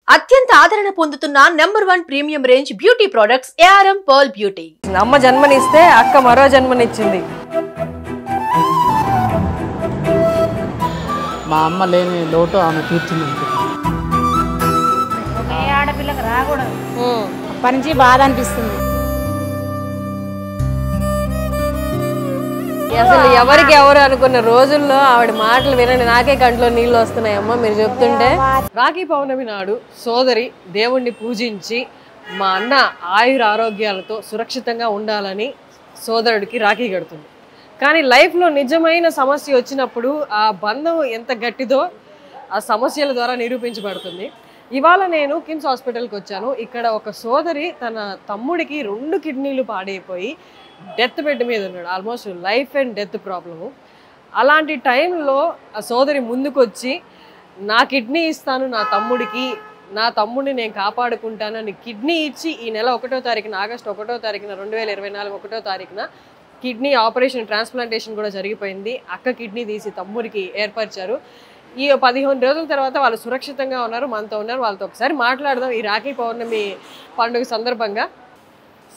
అత్యంత ఆదరణ పొందుతున్న number 1 premium range beauty products ARM Pearl Beauty. అమ్మ జన్మనిస్తే అక్క మరో జన్మనిచ్చింది. మా అమ్మ లేని లోటు ఆమె తీర్చింది. ఏ ఆడపిల్లకి రాకూడదు, అప్పటి నుంచి బాధ అనిపిస్తుంది. అసలు ఎవరికి ఎవరు అనుకున్న రోజుల్లో ఆవిడ మాటలు వినండి నాకే కంట్లో నీళ్ళు వస్తున్నాయమ్మా మీరు చెప్తుంటే. రాఖీ పౌర్ణమి నాడు సోదరి దేవుణ్ణి పూజించి మా అన్న ఆయుర ఆరోగ్యాలతో సురక్షితంగా ఉండాలని సోదరుడికి రాఖీ కడుతుంది. కానీ లైఫ్లో నిజమైన సమస్య వచ్చినప్పుడు ఆ బంధం ఎంత గట్టిదో ఆ సమస్యల ద్వారా నిరూపించబడుతుంది. ఇవాళ నేను కిమ్స్ హాస్పిటల్కి వచ్చాను. ఇక్కడ ఒక సోదరి తన తమ్ముడికి 2 కిడ్నీలు పాడైపోయి డెత్ బెడ్ మీద ఉన్నాడు. Almost life and death problem. అలాంటి టైంలో ఆ సోదరి ముందుకొచ్చి నా కిడ్నీ ఇస్తాను నా తమ్ముడికి, నా తమ్ముడిని నేను కాపాడుకుంటాను అని కిడ్నీ ఇచ్చి ఈ నెల 1వ తారీఖున ఆగస్టు 1వ తారీఖున 2024 1వ తారీఖున కిడ్నీ ఆపరేషన్ ట్రాన్స్ప్లాంటేషన్ కూడా జరిగిపోయింది. అక్క కిడ్నీ తీసి తమ్ముడికి ఏర్పరిచారు. ఈ 15 రోజుల తర్వాత వాళ్ళు సురక్షితంగా ఉన్నారు, మనతో ఉన్నారు. వాళ్ళతో ఒకసారి మాట్లాడదాం ఈ రాఖీ పౌర్ణమి పండుగ సందర్భంగా.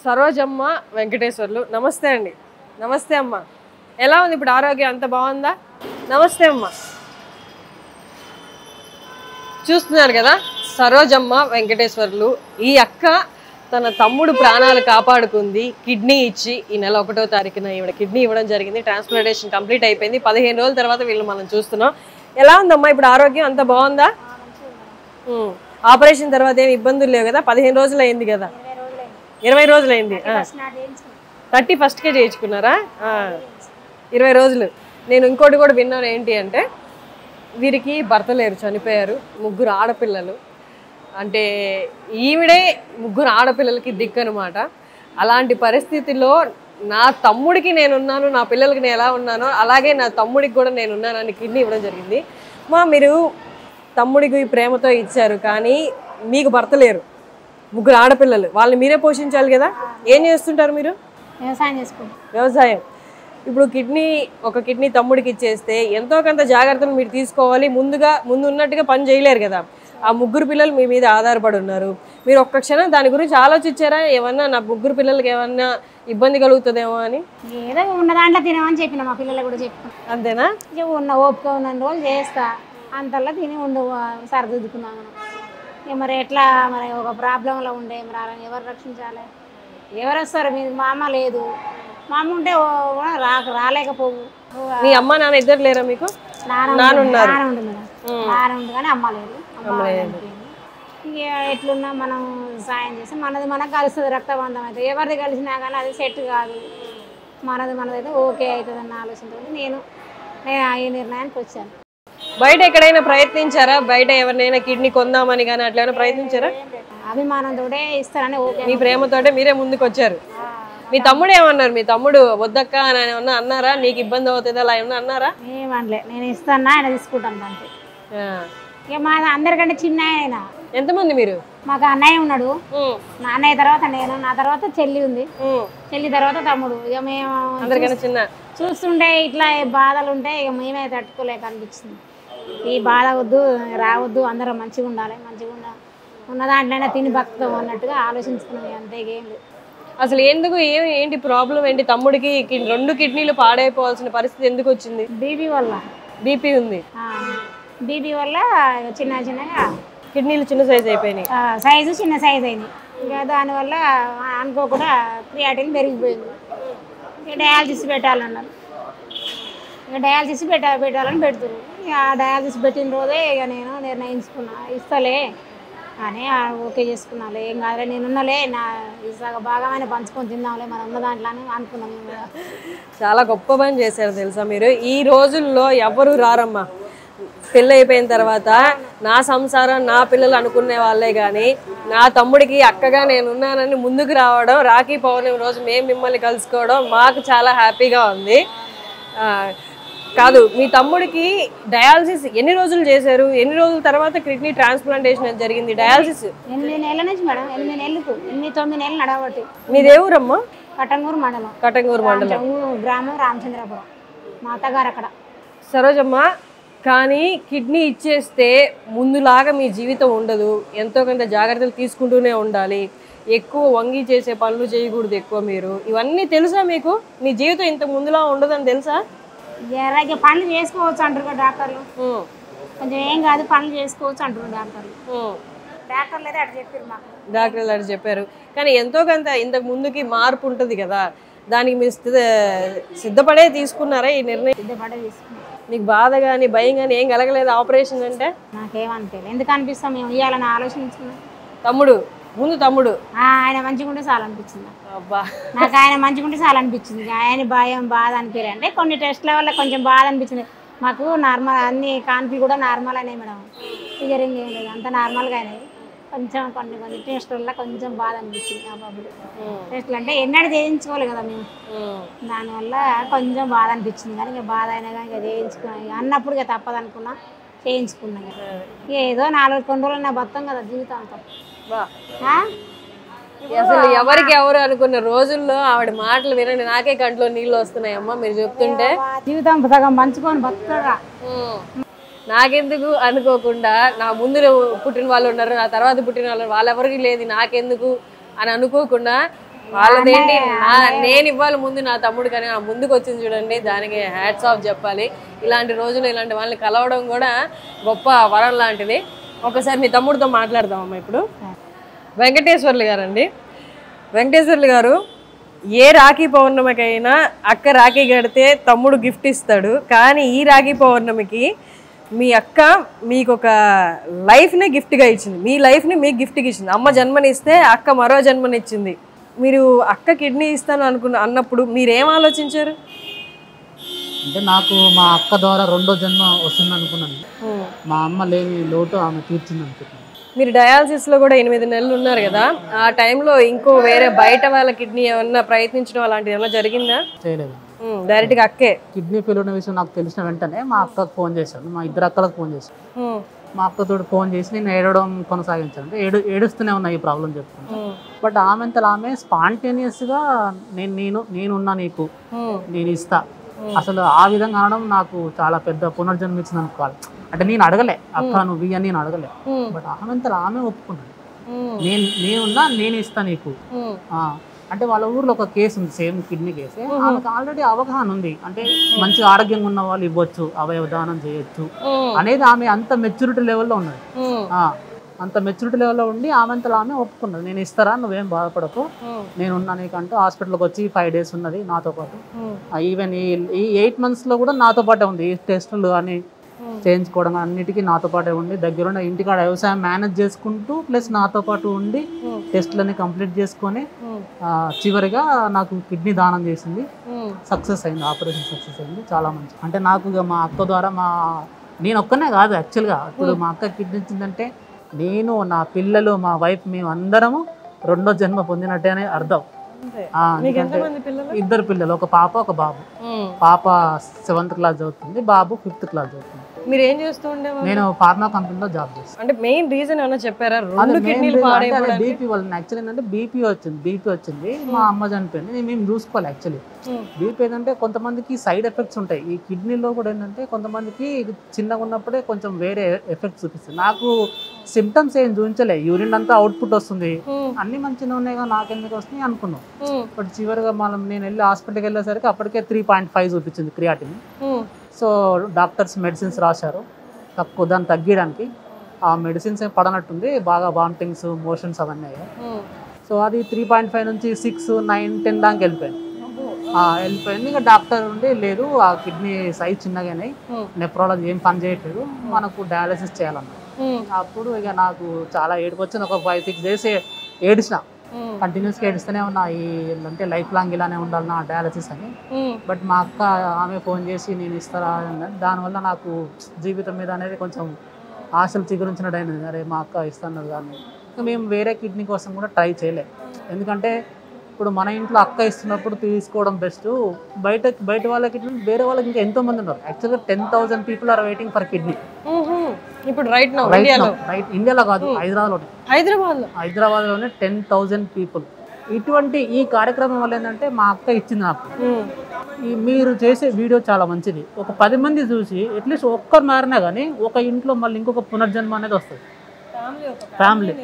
సరోజమ్మ వెంకటేశ్వర్లు, నమస్తే అండి. నమస్తే అమ్మ, ఎలా ఉంది ఇప్పుడు ఆరోగ్యం, అంత బాగుందా? నమస్తే అమ్మ. చూస్తున్నారు కదా సరోజమ్మ వెంకటేశ్వర్లు. ఈ అక్క తన తమ్ముడు ప్రాణాలు కాపాడుకుంది కిడ్నీ ఇచ్చి. ఈ నెల 1వ తారీఖున ఈవిడ కిడ్నీ ఇవ్వడం జరిగింది. ట్రాన్స్ప్లాంటేషన్ కంప్లీట్ అయిపోయింది. 15 రోజుల తర్వాత వీళ్ళు మనం చూస్తున్నాం. ఎలా ఉందమ్మా ఇప్పుడు ఆరోగ్యం, అంత బాగుందా? ఆపరేషన్ తర్వాత ఏమి ఇబ్బందులు లేవు కదా? 15 రోజులు అయింది కదా? 20 రోజులు అయింది. 31కే చేయించుకున్నారా? 20 రోజులు. నేను ఇంకోటి కూడా విన్నాను, ఏంటి అంటే వీరికి భర్త లేరు, చనిపోయారు. 3 ఆడపిల్లలు. అంటే ఈవిడే 3 ఆడపిల్లలకి దిక్కు అనమాట. అలాంటి పరిస్థితిలో నా తమ్ముడికి నేనున్నాను, నా పిల్లలకి నేను ఎలా ఉన్నానో అలాగే నా తమ్ముడికి కూడా నేనున్నానని కిడ్నీ ఇవ్వడం జరిగింది. మీరు తమ్ముడికి ప్రేమతో ఇచ్చారు, కానీ మీకు భర్త లేరు, 3 ఆడపిల్లలు, వాళ్ళని మీరే పోషించాలి కదా? ఏం చేస్తుంటారు మీరు? వ్యవసాయం చేసుకుంటాం. వ్యవసాయం. ఇప్పుడు ఒక కిడ్నీ తమ్ముడికి ఇచ్చేస్తే ఎంతో కొంత జాగ్రత్తలు మీరు తీసుకోవాలి. ముందు ఉన్నట్టుగా పని చేయలేరు కదా. ఆ 3 పిల్లలు మీ మీద ఆధారపడి ఉన్నారు. మీరు ఒక్క క్షణం దాని గురించి ఆలోచించారా? ఏమన్నా నా 3 పిల్లలకి ఏమన్నా ఇబ్బంది కలుగుతుందేమో అని? ఏదో ఉన్న దాంట్లో తినమని చెప్పిన మా పిల్లలు కూడా చెప్పిన. అంతేనా? ఇక ఉన్న ఓపిక ఉన్న రోజులు చేస్తా, అంతల్లా తిని ఉండు సరిదిద్దుకున్నాను. ఇక మరి ఎట్లా, మరి ఒక ప్రాబ్లంలో ఉండే మరి ఎవరు రక్షించాలి? ఎవరు వస్తారు? మీరు మా అమ్మ లేదు, మా అమ్మ ఉంటే రాలేకపోవు. మీ అమ్మ నాన్న ఇద్దరు లేరా మీకు? నాన్న ఉండు కానీ అమ్మ లేదు. ఇక ఎట్లున్నా మనం సాయం చేసి మనది మనకు కలుస్తుంది, రక్తబంధం అయితే ఎవరిది కలిసినా కానీ అది సెట్ కాదు. మనదైతే ఓకే అవుతుంది అన్న ఆలోచనతో నేను ఈ నిర్ణయానికి వచ్చాను. బయట ఎక్కడైనా ప్రయత్నించారా? బయట ఎవరినైనా కిడ్నీ కొందామని కానీ అట్లా ఏమైనా ప్రయత్నించారా? అభిమానంతో ఇస్తానని ఓకే, మీ ప్రేమతోటే మీరే ముందుకు వచ్చారు. మీ తమ్ముడు ఏమన్నారు? మీ తమ్ముడు వద్దక్క అని ఏమన్నా అన్నారా? నీకు ఇబ్బంది అవుతుంది అలా ఏమన్నా అన్నారా? ఏమనలే, నేను ఇస్తాను ఆయన తీసుకుంటాను అంతే. ఇక మా అందరికంటే చిన్న ఆయన. ఎంతమంది మీరు? మాకు అన్నయ్య ఉన్నాడు, నా అన్నయ్య తర్వాత నేను, నా తర్వాత చెల్లి ఉంది, చెల్లి తర్వాత తమ్ముడు. ఇక మేము అందరికన్నా చిన్న. చూస్తుంటే ఇట్లా బాధలు ఉంటే ఇక మేమే తట్టుకోలేక అనిపించింది. ఈ బాధ వద్దు, రావద్దు, అందరం మంచిగా ఉండాలి, ఉన్న దాంట్లోనే తిని బతుకుతాం అన్నట్టుగా ఆలోచించుకున్నాం. అంతే, ఏం లేదు. అసలు ఎందుకు ఏంటి ప్రాబ్లం ఏంటి? తమ్ముడికి 2 కిడ్నీలు పాడైపోవాల్సిన పరిస్థితి ఎందుకు వచ్చింది? బీపీ వల్ల. బీపీ ఉంది. బీపీ వల్ల చిన్నగా కిడ్నీలు చిన్న సైజు అయిపోయినాయి, సైజు చిన్న సైజు అయింది. ఇక దానివల్ల అనుకోకుండా క్రియాటిన్ పెరిగిపోయింది. ఇక డయాలసిస్ పెట్టాలన్నారు. ఇక డయాలసిస్ పెట్టాలని పెడుతున్నారు. ఇక ఆ డయాలసిస్ పెట్టిన రోజే ఇక నేను నిర్ణయించుకున్నా, ఇస్తలే అని ఓకే చేసుకున్నాలే, ఏం కాదులే, నేనున్నలే, నా భాగమైన పంచుకొని తిందాంలే, మనం ఉన్న దాంట్లో అని అనుకున్నాం. చాలా గొప్ప పని చేశారు తెలుసా మీరు. ఈ రోజుల్లో ఎవరు రారమ్మా. పెళ్ళి అయిపోయిన తర్వాత నా సంసారం నా పిల్లలు అనుకునే వాళ్ళే కానీ నా తమ్ముడికి అక్కగా నేనున్నానని ముందుకు రావడం, రాఖీ పౌర్ణమి రోజు మేము మిమ్మల్ని కలుసుకోవడం మాకు చాలా హ్యాపీగా ఉంది. కాదు, మీ తమ్ముడికి డయాలసిస్ ఎన్ని రోజులు చేశారు? ఎన్ని రోజుల తర్వాత కిడ్నీ ట్రాన్స్ప్లాంటేషన్ జరిగింది? డయాలసిస్ 8 నెలల నుంచి మేడం, 9 నెలలు నడవట్టి. మీది ఏ ఊరమ్మా? కటంగూరు మండలం. కటంగూరు మండలం, గ్రామం రామచంద్రపురం. మా అత్తగారు అక్కడ. సరోజమ్మ, కానీ కిడ్నీ ఇచ్చేస్తే ముందులాగా మీ జీవితం ఉండదు, ఎంతో కొంత జాగ్రత్తలు తీసుకుంటూనే ఉండాలి, ఎక్కువ వంగి చేసే పనులు చేయకూడదు ఎక్కువ. మీరు ఇవన్నీ తెలుసా మీకు? మీ జీవితం ఇంత ముందులా ఉండదని తెలుసా? అలాగే పనులు చేసుకోవచ్చు అంటారు కదా డాక్టర్లు, కొంచెం ఏం కాదు పనులు చేసుకోవచ్చు అంటారు డాక్టర్లు. డాక్టర్లు అయితే అటు చెప్పారు మాకు, డాక్టర్లు అటు చెప్పారు. కానీ ఎంతో కొంత ఇంతకు ముందుకి మార్పు ఉంటుంది కదా, దానికి మీరు సిద్ధపడే తీసుకున్నారా ఈ నిర్ణయం? సిద్ధపడే తీసుకున్నాం. మీకు బాధ కానీ భయం కానీ ఏం కలగలేదు ఆపరేషన్ అంటే? నాకేమనిపించలేదు. ఎందుకు అనిపిస్తాం మేము ఇవ్వాలని ఆలోచించుకున్నాం. తమ్ముడు తమ్ముడు ఆయన మంచిగా ఉంటే చాలా అనిపించింది. అబ్బా, నాకు ఆయన మంచిగా ఉంటే చాలా అనిపించింది. ఆయన భయం బాధ అనిపించలేదు. అంటే కొన్ని టెస్ట్ల వల్ల కొంచెం బాధ అనిపించింది. మాకు నార్మల్ అన్ని కాన్పులు కూడా నార్మల్ అయినాయి మేడం, సిజరింగ్ ఏం లేదు, అంతా నార్మల్గా అయినాయి. కొంచెం కొన్ని టెస్ట్ వల్ల కొంచెం బాధ అనిపించింది. ఆ బాబులు టెస్ట్లు అంటే ఎన్నడూ చేయించుకోవాలి కదా మేము, దానివల్ల కొంచెం బాధ అనిపించింది. కానీ ఇక బాధ అయినా కానీ ఇక చేయించుకున్నాం అన్నప్పుడు ఇక తప్పదనుకున్నా చేయించుకున్నాం. ఇక ఏదో 4 రోజులు నా బతాం కదా జీవితాంతం. అసలు ఎవరికి ఎవరు అనుకున్న రోజుల్లో ఆవిడ మాటలు వినండి నాకే కంట్లో నీళ్ళు వస్తున్నాయమ్మా మీరు చెప్తుంటే. జీవితం సగం పంచుకొని బతుకుగా నాకెందుకు అనుకోకుండా, నా ముందు పుట్టిన వాళ్ళు ఉన్నారు, నా తర్వాత పుట్టిన వాళ్ళు, వాళ్ళెవరికి లేదు నాకెందుకు అని అనుకోకుండా వాళ్ళదేంటి నేను ఇవ్వాలి ముందు నా తమ్ముడు, కానీ నా ముందుకు వచ్చింది చూడండి, దానికి హ్యాట్స్ ఆఫ్ చెప్పాలి. ఇలాంటి రోజులు ఇలాంటి వాళ్ళని కలవడం కూడా గొప్ప వరం లాంటిది. ఒకసారి మీ తమ్ముడితో మాట్లాడదామమ్మా ఇప్పుడు. వెంకటేశ్వర్లు గారు అండి, వెంకటేశ్వర్లు గారు ఏ రాఖీ పౌర్ణమికైనా అక్క రాఖీ కడితే తమ్ముడు గిఫ్ట్ ఇస్తాడు, కానీ ఈ రాఖీ పౌర్ణమికి మీ అక్క మీకు ఒక లైఫ్ని గిఫ్ట్గా ఇచ్చింది, మీ లైఫ్ని మీకు గిఫ్ట్గా ఇచ్చింది. అమ్మ జన్మనిస్తే అక్క మరో జన్మనిచ్చింది. మీరు అక్క కిడ్నీ ఇస్తాను అన్నప్పుడు మీరేం ఆలోచించారు? అంటే నాకు మా అక్క ద్వారా 2వ జన్మ వస్తుంది అనుకున్నాను. మా అమ్మ లేని లోటు ఆమె తీర్చింది అనుకుంటున్నాను. మీరు డయాలసిస్లో కూడా 8 నెలలు ఉన్నారు కదా, ఆ టైంలో ఇంకో వేరే బయట వాళ్ళ కిడ్నీ ఏమన్నా ప్రయత్నించడం అలాంటిది ఏమన్నా జరిగిందా? చేయలేదు. డైరెక్ట్గా అక్కే కిడ్నీ ఫెయిల్ ఉన్న విషయం నాకు తెలిసిన వెంటనే మా అక్కకు ఫోన్ చేశాను, మా 2 అక్కలకు ఫోన్ చేశాను. మా అక్కతో ఫోన్ చేసి నేను ఏడవడం కొనసాగించాను. అంటే ఏడుస్తూనే ఉన్నా ఈ ప్రాబ్లం చెప్తున్నాను. బట్ ఆమె స్పాంటేనియస్గా నేనున్నా నీకు, నేను ఇస్తా, అసలు ఆ విధంగా అనడం నాకు చాలా పెద్ద పునర్జన్మ ఇచ్చింది అనుకోవాలి. అంటే నేను అడగలే అక్క నువ్వు అని నేను అడగలే, బట్ ఆమె ఒప్పుకున్నాను. నేనున్నా నేను ఇస్తా నీకు. అంటే వాళ్ళ ఊర్లో ఒక కేసు ఉంది, సేమ్ కిడ్నీ కేసే. ఆమెకు ఆల్రెడీ అవగాహన ఉంది, అంటే మంచి ఆరోగ్యంగా ఉన్న వాళ్ళు ఇవ్వచ్చు, అవయవదానం చేయొచ్చు అనేది ఆమె అంత మెచ్యూరిటీ లెవెల్లో ఉన్నది. అంత మెచ్యూరిటీ లెవెల్లో ఉండి ఆమె ఒప్పుకున్నది, నేను ఇస్తారా నువ్వేం బాధపడకు, నేనున్నా నీకంటూ. హాస్పిటల్కి వచ్చి 5 days ఉన్నది నాతో పాటు. ఈవెన్ ఈ 8 monthsలో కూడా నాతో పాటే ఉంది. ఈ టెస్టులు అని చేయించుకోవడం అన్నిటికీ నాతో పాటే ఉండి, దగ్గరుండి ఇంటికాడ వ్యవసాయం మేనేజ్ చేసుకుంటూ ప్లస్ నాతో పాటు ఉండి టెస్టులన్నీ కంప్లీట్ చేసుకొని చివరిగా నాకు కిడ్నీ దానం చేసింది. సక్సెస్ అయింది, ఆపరేషన్ సక్సెస్ అయింది, చాలా మంచి. అంటే నాకు మా అక్క ద్వారా నేను ఒక్కనే కాదు యాక్చువల్గా, ఇప్పుడు మా అక్క కిడ్నీ ఇచ్చిందంటే నేను, నా పిల్లలు, మా వైఫ్, మేము అందరము 2వ జన్మ పొందినట్టే అని అర్థం. 2 పిల్లలు, ఒక పాప ఒక బాబు. పాప 7th class చదువుతుంది, బాబు 5th class చదువుతుంది. మీరు ఏం చేస్తూ ఉండేవారు? నేను ఫార్మా కంపెనీలో జాబ్ చేస్తాను. అంటే మెయిన్ రీజన్ ఏమైనా చెప్పారా? బీపీ వాళ్ళని యాక్చువల్లీ ఏంటంటే బీపీ వచ్చింది, మా అమ్మ చనిపోయింది, మేము చూసుకోవాలి. యాక్చువల్లీ బీపీ ఏంటంటే కొంతమందికి సైడ్ ఎఫెక్ట్స్ ఉంటాయి. ఈ కిడ్నీలో కూడా ఏంటంటే కొంతమందికి చిన్నగా ఉన్నప్పుడే కొంచెం వేరే ఎఫెక్ట్స్ చూపిస్తుంది. నాకు సిమ్టమ్స్ ఏం చూపించలే, యూరిన్ అంతా అవుట్పుట్ వస్తుంది, అన్ని మంచిగా ఉన్నాయి కదా నాకెందుకు వస్తున్నాయి అనుకున్నాం. బట్ చివరిగా నేను వెళ్ళి హాస్పిటల్కి వెళ్ళేసరికి అప్పటికే 3.5 చూపించింది క్రియాటిన్. సో డాక్టర్స్ మెడిసిన్స్ రాశారు తక్కువ దాన్ని తగ్గడానికి. ఆ మెడిసిన్స్ ఏం పడనట్టుంది, బాగా వామిటింగ్స్, మోషన్స్ అవన్నీ అయ్యాయి. సో అది 3.5 నుంచి 6, 9, 10 దాకా వెళ్ళిపోయింది. ఇంకా డాక్టర్ ఉండి లేదు ఆ కిడ్నీ సైజ్ చిన్నగానే, నెఫ్రాలజీ ఏం పని చేయట్లేదు, మనకు డయాలసిస్ చేయాలన్నారు. అప్పుడు ఇక నాకు చాలా ఏడుపు వచ్చింది. ఒక 5-6 days ఏడిచిన, కంటిన్యూస్గా ఏడుస్తూనే ఉన్నా, అంటే లైఫ్ లాంగ్ ఇలానే ఉండాలి నా డయాలసిస్ అని. బట్ మా అక్క ఆమె ఫోన్ చేసి నేను ఇస్తారా అన్నది. దానివల్ల నాకు జీవితం మీద అనేది కొంచెం ఆశలు చిగురించినట్టు అయినది. అరే మా అక్క ఇస్తున్నది కానీ మేము వేరే కిడ్నీ కోసం కూడా ట్రై చేయలే. ఎందుకంటే ఇప్పుడు మన ఇంట్లో అక్క ఇస్తున్నప్పుడు తీసుకోవడం బెస్ట్. బయట వాళ్ళ కిడ్నీ వేరే వాళ్ళకి ఇంకా ఎంతో మంది ఉన్నారు. యాక్చువల్గా 10,000 people are waiting for kidney. ఇప్పుడు రైట్ ఇండియాలో కాదు, హైదరాబాద్లోనే 10,000 people. ఇటువంటి ఈ కార్యక్రమం వల్ల ఏంటంటే మా అక్క ఇచ్చింది నాకు, ఈ మీరు చేసే వీడియో చాలా మంచిది, ఒక 10 మంది చూసి అట్లీస్ట్ ఒక్కరు మారినా కానీ ఒక ఇంట్లో మళ్ళీ ఇంకొక పునర్జన్మ అనేది వస్తుంది, ఫ్యామిలీ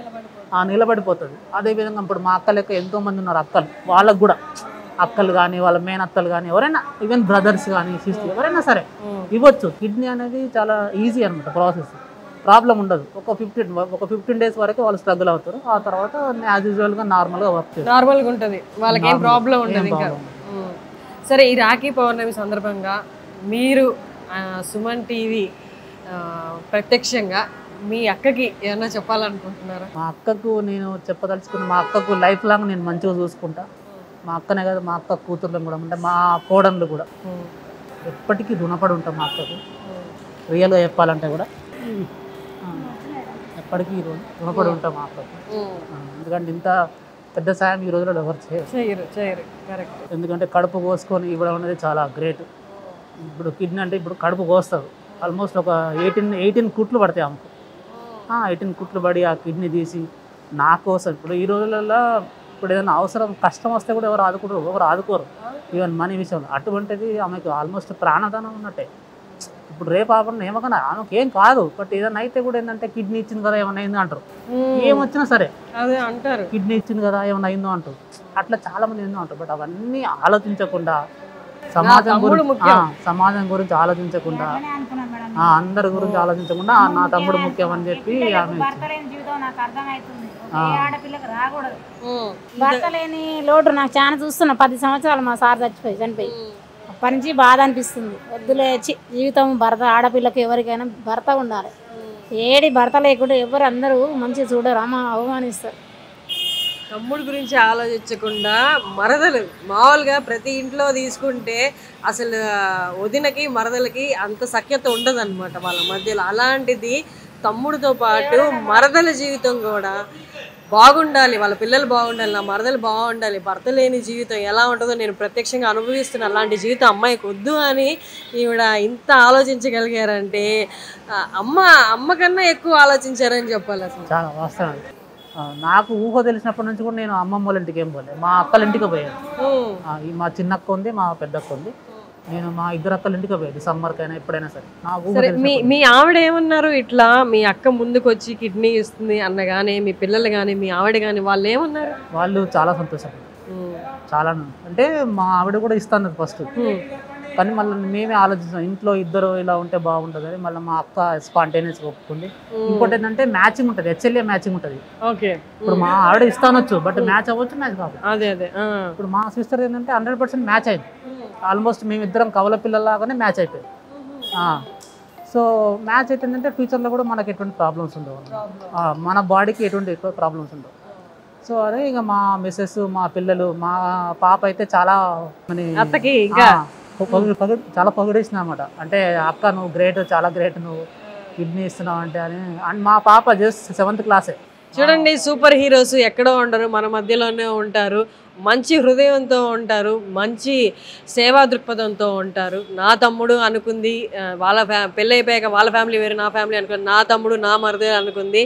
నిలబడిపోతుంది. అదేవిధంగా ఇప్పుడు మా అక్క లెక్క ఎంతోమంది ఉన్నారు అక్కలు, వాళ్ళకు కూడా అక్కలు కానీ వాళ్ళ మేనత్తలు కానీ ఎవరైనా ఈవెన్ బ్రదర్స్ కానీ సిస్టర్ ఎవరైనా సరే ఇవ్వచ్చు. కిడ్నీ అనేది చాలా ఈజీ అనమాట ప్రాసెస్, ప్రాబ్లం ఉండదు. ఒక 15 days వరకు వాళ్ళు స్ట్రగుల్ అవుతారు, ఆ తర్వాత యాజ్ యూజువల్గా నార్మల్గా వర్క్ చేస్తారు, నార్మల్గా ఉంటుంది, వాళ్ళకి ఏం ప్రాబ్లం ఉండదు ఇంకా. సరే, ఈ రాఖీ పౌర్ణమి సందర్భంగా మీరు సుమన్ టీవీ ప్రత్యక్షంగా మీ అక్కకి ఏమన్నా చెప్పాలనుకుంటున్నారా? మా అక్కకు నేను చెప్పదలుచుకున్న, మా అక్కకు లైఫ్ లాంగ్ నేను మంచిగా చూసుకుంటా. మా అక్కనే కాదు, మా అక్క కూతుర్లను కూడా, అంటే మా కోడళ్ళు కూడా ఎప్పటికీ రుణపడి ఉంటాం మా అక్కకు. రియల్గా చెప్పాలంటే కూడా ఎప్పటికీ రుణపడి ఉంటాం మా అక్కకు. ఎందుకంటే ఇంత పెద్ద సాయం ఈ రోజుల్లో ఎవరు చేయరు. ఎందుకంటే కడుపు కోసుకొని ఇవ్వడం అనేది చాలా గ్రేట్. ఇప్పుడు కిడ్నీ అంటే ఇప్పుడు కడుపు కోస్తారు, ఆల్మోస్ట్ ఒక 18 కుట్లు పడతాయి ఆమెకు. 18 కుట్లు పడి ఆ కిడ్నీ తీసి నా కోసం, ఇప్పుడు ఈ రోజులలో ఇప్పుడు ఏదైనా అవసరం కష్టం వస్తే కూడా ఎవరు ఆదుకోరు ఈవెన్ మనీ విషయంలో. అటువంటిది ఆమెకు ఆల్మోస్ట్ ప్రాణదానం ఉన్నట్టే. ఇప్పుడు రేపు ఆపన్న ఏమకన్నా ఆమెకు ఏం కాదు, బట్ ఏదైనా అయితే కూడా ఏంటంటే కిడ్నీ ఇచ్చింది కదా ఏమైనా అయిందో అంటారు, ఏమొచ్చినా సరే అదే అంటారు, కిడ్నీ ఇచ్చింది కదా ఏమైనా అయిందో అంటారు. అట్లా చాలా మంది ఏందో అంటారు. బట్ అవన్నీ ఆలోచించకుండా, సమాజం గురించి ఆలోచించకుండా, అందరి గురించి ఆలోచించకుండా నా తమ్ముడు ముఖ్యం అని చెప్పి ఆమె భర్త లేని లోటు నాకు చాలా చూస్తున్నా. 10 సంవత్సరాలు మా సార్ చనిపోయి అప్పటి నుంచి బాధ అనిపిస్తుంది. వద్దులే జీవితం, భర్త ఆడపిల్లకి ఎవరికైనా భర్త ఉండాలి. ఏడి భర్త లేకుండా ఎవరు అందరూ మంచిగా చూడరు, అమ్మ అవమానిస్తారు. తమ్ముడు గురించి ఆలోచించకుండా మరదలు మామూలుగా ప్రతి ఇంట్లో తీసుకుంటే అసలు వదినకి మరదలకి అంత సఖ్యత ఉండదు అనమాట వాళ్ళ మధ్యలో. అలాంటిది తమ్ముడితో పాటు మరదల జీవితం కూడా బాగుండాలి, వాళ్ళ పిల్లలు బాగుండాలి, నా మరదలు బాగుండాలి, భర్త లేని జీవితం ఎలా ఉంటుందో నేను ప్రత్యక్షంగా అనుభవిస్తున్నా, అలాంటి జీవితం అమ్మాయికి వద్దు అని ఈవిడ ఇంత ఆలోచించగలిగారంటే అమ్మ కన్నా ఎక్కువ ఆలోచించారని చెప్పాలి. అసలు చాలా వాస్తవం. నాకు ఊహ తెలిసినప్పటి నుంచి కూడా నేను అమ్మమ్మ వాళ్ళ ఇంటికి ఏం పోలేదు, మా అక్కల ఇంటికి పోయాను. మా చిన్నక్క ఉంది, మా పెద్దక్క ఉంది, నేను మా 2 అక్కల ఇంటికి పోయేది సమ్మర్కైనా ఎప్పుడైనా సరే. మీ ఆవిడ ఏమన్నారు? ఇట్లా మీ అక్క ముందుకు వచ్చి కిడ్నీ ఇస్తుంది అన్నగానే మీ పిల్లలు కానీ మీ ఆవిడ కానీ వాళ్ళు ఏమన్నారు? వాళ్ళు చాలా సంతోషపడ్డారు, చాలా. అంటే మా ఆవిడ కూడా ఇస్తాను ఫస్ట్, కానీ మళ్ళీ మేమే ఆలోచిస్తాం ఇంట్లో ఇద్దరు ఇలా ఉంటే బాగుంటుంది అని. మళ్ళీ మా అక్క స్పాంటేనియస్గా ఒప్పుకుంది. ఇంకోటి ఏంటంటే మ్యాచింగ్ ఉంటుంది, HLA మ్యాచింగ్ ఉంటుంది. ఇప్పుడు మా ఆవిడ ఇస్తానొచ్చు, బట్ మ్యాచ్ అవ్వచ్చు, మ్యాచ్ కాదు. ఇప్పుడు మా సిస్టర్ ఏంటంటే 100% మ్యాచ్ అయింది. ఆల్మోస్ట్ మేమిద్దరం కవల పిల్లలాగానే మ్యాచ్ అయిపోయింది. సో మ్యాచ్ అయితే ఏంటంటే ఫ్యూచర్లో కూడా మనకి ఎటువంటి ప్రాబ్లమ్స్ ఉండవు, మన బాడీకి ఎటువంటి ఎక్కువ ప్రాబ్లమ్స్ ఉండవు. సో అదే ఇక మా మిస్సెస్, మా పిల్లలు, మా పాప అయితే చాలా చాలా పొగిడేసిన అనమాట. అంటే అక్క నువ్వు గ్రేట్, చాలా గ్రేట్, నువ్వు కిడ్నీ ఇస్తున్నావు అంటే అని. అండ్ మా పాప జస్ట్ 7th క్లాసే. చూడండి, సూపర్ హీరోస్ ఎక్కడో ఉండరు, మన మధ్యలోనే ఉంటారు, మంచి హృదయంతో ఉంటారు, మంచి సేవా దృక్పథంతో ఉంటారు. నా తమ్ముడు అనుకుంది, వాళ్ళ పెళ్ళి అయిపోయాక వాళ్ళ ఫ్యామిలీ వేరు, నా ఫ్యామిలీ అనుకుంది, నా తమ్ముడు నా మరిదే అనుకుంది,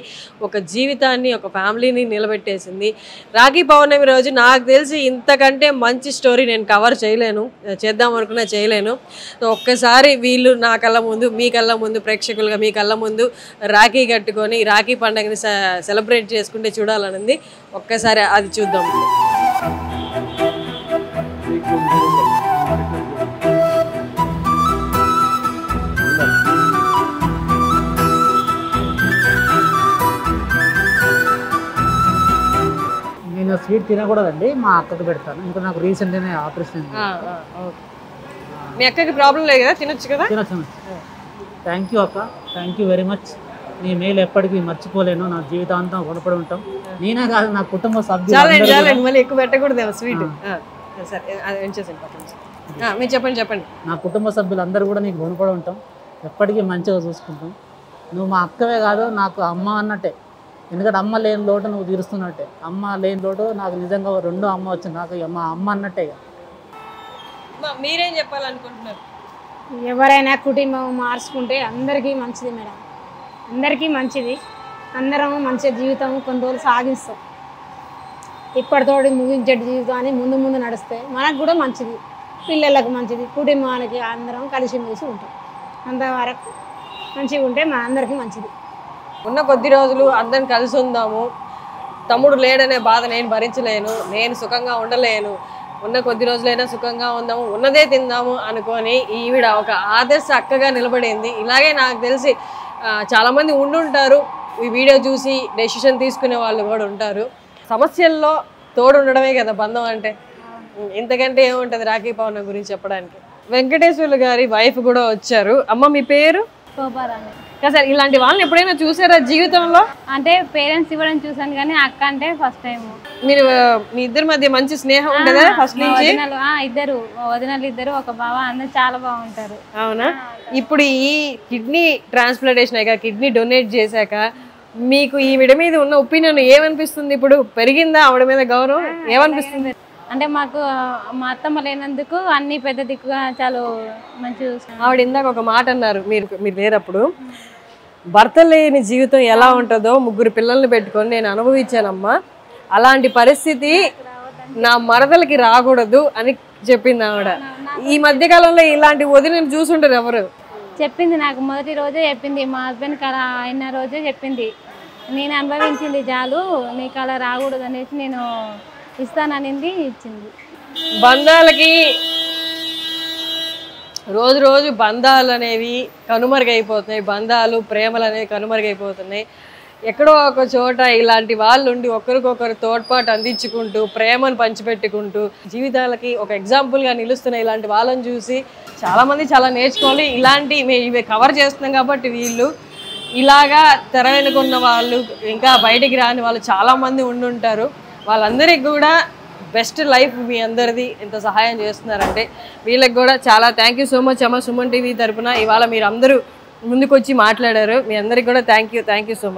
ఒక జీవితాన్ని ఒక ఫ్యామిలీని నిలబెట్టేసింది. రాఖీ పౌర్ణమి రోజు నాకు తెలిసి ఇంతకంటే మంచి స్టోరీ నేను కవర్ చేయలేను, చేద్దాం అనుకున్నా చేయలేను. ఒక్కసారి వీళ్ళు నా కళ్ళ ముందు, మీ కళ్ళ ముందు, ప్రేక్షకులుగా మీ కళ్ళ ముందు రాఖీ కట్టుకొని రాఖీ పండుగని సెలబ్రేట్ చేసుకుంటే చూడాలనుంది. ఒక్కసారి అది చూద్దాం. నేను స్వీట్ తినకూడదండి, మా అక్కకు పెడతాను. ఇంకా నాకు రీసెంట్గానే ఆపరేషన్. మీ అక్కకి ప్రాబ్లం లేదు కదా, తినొచ్చు కదా? తినొచ్చు. థ్యాంక్ యూ అక్క, థ్యాంక్ యూ వెరీ మచ్. నీ మేలు ఎప్పటికీ మర్చిపోలేను, నా జీవితాంతం రుణపడి ఉంటాం. నేనే కాదు, నా కుటుంబ సభ్యులు. మళ్ళీ ఎక్కువ పెట్టకూడదు స్వీట్. మీరు చెప్పండి. నా కుటుంబ సభ్యులందరూ కూడా నీకు రుణపడి ఉంటాం, ఎప్పటికీ మంచిగా చూసుకుంటాం. నువ్వు మా అక్కవే కాదు, నాకు అమ్మ అన్నట్టే. ఎందుకంటే అమ్మ లేని లోటు నువ్వు తీరుస్తున్నట్టే. అమ్మ లేని లోటు నాకు నిజంగా 2 అమ్మ వచ్చింది, నాకు మా అమ్మ అన్నట్టే. మీరేం చెప్పాలనుకుంటున్నారు? ఎవరైనా కుటుంబం మార్చుకుంటే అందరికీ మంచిది మేడం, అందరికీ మంచిది. అందరం మంచిగా జీవితం కొన్ని రోజులు సాగిస్తాం. ఇప్పటితోటి ముగించేటి జీవితాన్ని ముందు ముందు నడిస్తే మనకు కూడా మంచిది, పిల్లలకు మంచిది, కుటుంబానికి అందరం కలిసిమెలిసి ఉంటాం. అంతవరకు మంచిగా ఉంటే మన అందరికీ మంచిది. ఉన్న కొద్ది రోజులు అందరం కలిసి ఉందాము, తమ్ముడు లేడనే బాధ నేను భరించలేను, నేను సుఖంగా ఉండలేను, ఉన్న కొద్ది రోజులైనా సుఖంగా ఉందాము, ఉన్నదే తిందాము అనుకొని ఈవిడ ఒక ఆదర్శ అక్కగా నిలబడింది. ఇలాగే నాకు తెలిసి చాలామంది ఉండుంటారు, ఈ వీడియో చూసి డెసిషన్ తీసుకునే వాళ్ళు కూడా ఉంటారు. సమస్యల్లో తోడు ఉండడమే కదా బంధం అంటే, ఇంతకంటే ఏముంటుంది రాఖీ పౌర్ణమి గురించి చెప్పడానికి. వెంకటేశ్వర్లు గారి వైఫ్ కూడా వచ్చారు. అమ్మ మీ పేరు? సార్ ఇలాంటి వాళ్ళని ఎప్పుడైనా చూసారా జీవితంలో? అంటే పేరెంట్స్ ఇవ్వడం చూసాను కానీ అక్క అంటే ఫస్ట్ టైం. మీరు మీ ఇద్దరి మధ్య మంచి స్నేహం ఉండదా ఫస్ట్ నుంచి? ఇద్దరు వదినలు, ఇద్దరు ఒక బావ, అందరు చాలా బాగుంటారు. అవునా? ఇప్పుడు ఈ కిడ్నీ ట్రాన్స్ప్లాంటేషన్ అయ్యాక, కిడ్నీ డొనేట్ చేశాక మీకు ఈవిడ మీద ఉన్న ఒపీనియన్ ఏమనిపిస్తుంది? ఇప్పుడు పెరిగిందా ఆవిడ మీద గౌరవం? ఏమనిపిస్తుంది? అంటే మాకు మా అత్తమ్మ లేనందుకు అన్ని పెద్ద దిక్కుగా చాలా మంచి చూసుకున్నాం. ఆవిడ ఇందాక ఒక మాట అన్నారు, మీరు లేనప్పుడు, భర్త లేని జీవితం ఎలా ఉంటుందో 3 పిల్లల్ని పెట్టుకొని నేను అనుభవించానమ్మా, అలాంటి పరిస్థితి నా మరదలకి రాకూడదు అని చెప్పింది ఆవిడ. ఈ మధ్యకాలంలో ఇలాంటి వదిన చూసుంటారు ఎవరు? చెప్పింది నాకు మొదటి రోజే చెప్పింది, మా హస్బెండ్కి అలా అయిన రోజే చెప్పింది, నేను అనుభవించింది చాలు, నీకు అలా రాకూడదు అనేసి నేను ఇస్తాననింది, ఇచ్చింది. బంధాలకి రోజు రోజు బంధాలు అనేవి కనుమరుగైపోతున్నాయి, బంధాలు ప్రేమలు అనేవి కనుమరుగైపోతున్నాయి. ఎక్కడో ఒక చోట ఇలాంటి వాళ్ళు ఉండి ఒకరికొకరు తోడ్పాటు అందించుకుంటూ ప్రేమను పంచిపెట్టుకుంటూ జీవితాలకి ఒక ఎగ్జాంపుల్గా నిలుస్తున్న ఇలాంటి వాళ్ళని చూసి చాలామంది చాలా నేర్చుకోవాలి. ఇలాంటి ఇవి కవర్ చేస్తున్నాం కాబట్టి వీళ్ళు ఇలాగా తెర వెనుకున్న వాళ్ళు, ఇంకా బయటికి రాని వాళ్ళు చాలామంది ఉండుంటారు. వాళ్ళందరికీ కూడా బెస్ట్ లైఫ్ మీ అందరిది. ఇంత సహాయం చేస్తున్నారంటే వీళ్ళకి కూడా చాలా థ్యాంక్ యూ సో మచ్ అమ్మ. సుమన్ టీవీ తరపున ఇవాళ మీరు అందరూ ముందుకు వచ్చి మాట్లాడారు. మీ అందరికి కూడా థ్యాంక్ యూ సో మచ్.